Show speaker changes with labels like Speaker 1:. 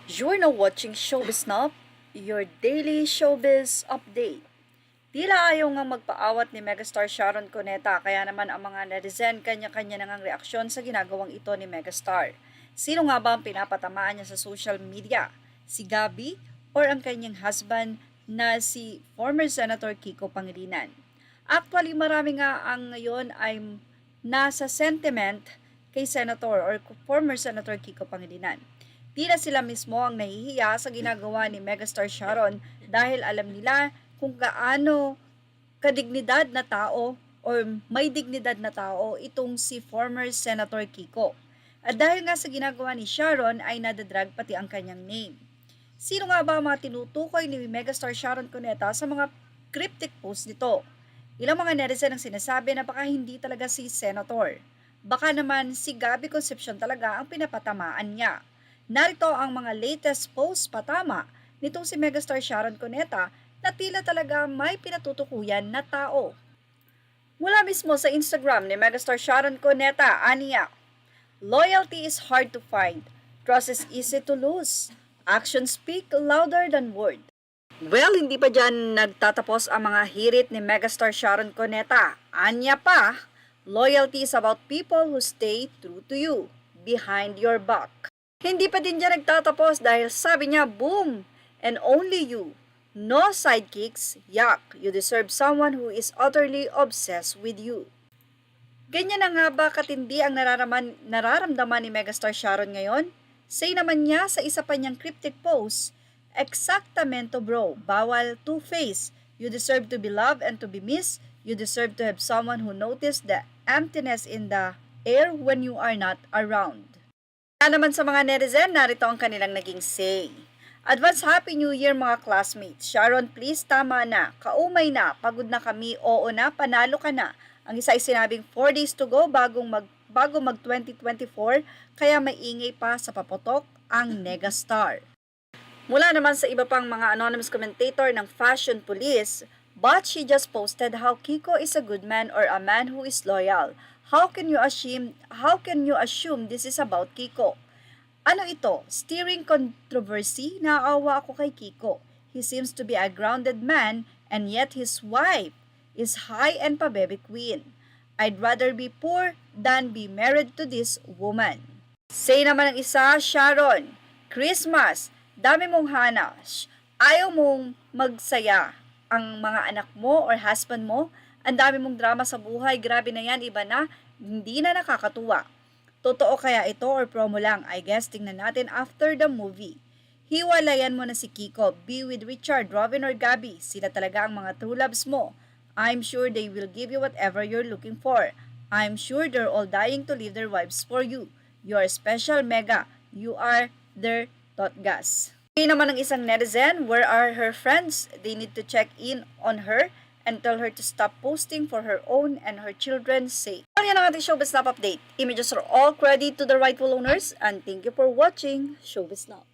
Speaker 1: You're now watching Showbiz Now, your daily showbiz update. Tila ayaw nga magpaawat ni megastar Sharon Cuneta kaya naman ang mga netizen kanya-kanya na ngang reaksyon sa ginagawang ito ni megastar. Sino nga ba ang pinapatamaan niya sa social media? Si Gabby or ang kanyang husband na si former Senator Kiko Pangilinan? Actually, marami nga ang ngayon ay nasa sentiment kay Senator or former Senator Kiko Pangilinan. Tila sila mismo ang nahihiya sa ginagawa ni megastar Sharon dahil alam nila kung gaano kadignidad na tao or may dignidad na tao itong si former Senator Kiko. At dahil nga sa ginagawa ni Sharon ay nadadrag pati ang kanyang name. Sino nga ba ang mga tinutukoy ni megastar Sharon Cuneta sa mga cryptic post nito? Ilang mga netizen ang sinasabi na baka hindi talaga si Senator. Baka naman si Gabby Concepcion talaga ang pinapatamaan niya. Narito ang mga latest post patama nitong si megastar Sharon Cuneta na tila talaga may pinatutukuyan na tao. Mula mismo sa Instagram ni megastar Sharon Cuneta, aniya, "Loyalty is hard to find. Trust is easy to lose. Actions speak louder than words." Well, hindi pa dyan nagtatapos ang mga hirit ni megastar Sharon Cuneta. Anya pa, "Loyalty is about people who stay true to you, behind your back." Hindi pa din dyan nagtatapos dahil sabi niya, "Boom! And only you. No sidekicks, yak. You deserve someone who is utterly obsessed with you." Ganyan na nga ba katindi ang nararamdaman ni megastar Sharon ngayon? Say naman niya sa isa pa niyang cryptic post, "Exactamento bro, bawal two-face. You deserve to be loved and to be missed. You deserve to have someone who notice the emptiness in the air when you are not around." Naman sa mga netizen, narito ang kanilang naging say. "Advance Happy New Year mga classmates. Sharon, please tama na. Kaumay na. Pagod na kami. Oo na. Panalo ka na." Ang isa ay sinabing 4 days to go bago mag 2024 kaya maingay pa sa papotok ang megastar. Mula naman sa iba pang mga anonymous commentator ng Fashion Police, "But she just posted how Kiko is a good man or a man who is loyal. How can you assume this is about Kiko?" Ano ito? Steering controversy? Naawa ako kay Kiko. He seems to be a grounded man and yet his wife is high and pabebe queen. I'd rather be poor than be married to this woman. Say naman ng isa, "Sharon, Christmas, dami mong hanas. Ayaw mong magsaya ang mga anak mo or husband mo. Ang dami mong drama sa buhay. Grabe na yan, iba na. Hindi na nakakatuwa. Totoo kaya ito or promo lang? I guess tingnan natin after the movie. Hiwalayan mo na si Kiko. Be with Richard, Robin, or Gabby. Sila talaga ang mga true loves mo. I'm sure they will give you whatever you're looking for. I'm sure they're all dying to leave their wives for you. You're special, Mega. You are their totgas." Hindi naman ng isang netizen, "Where are her friends? They need to check in on her and tell her to stop posting for her own and her children's sake." Yan ang ating Showbiz Snap update. Images are all credit to the rightful owners and thank you for watching Showbiz Snap.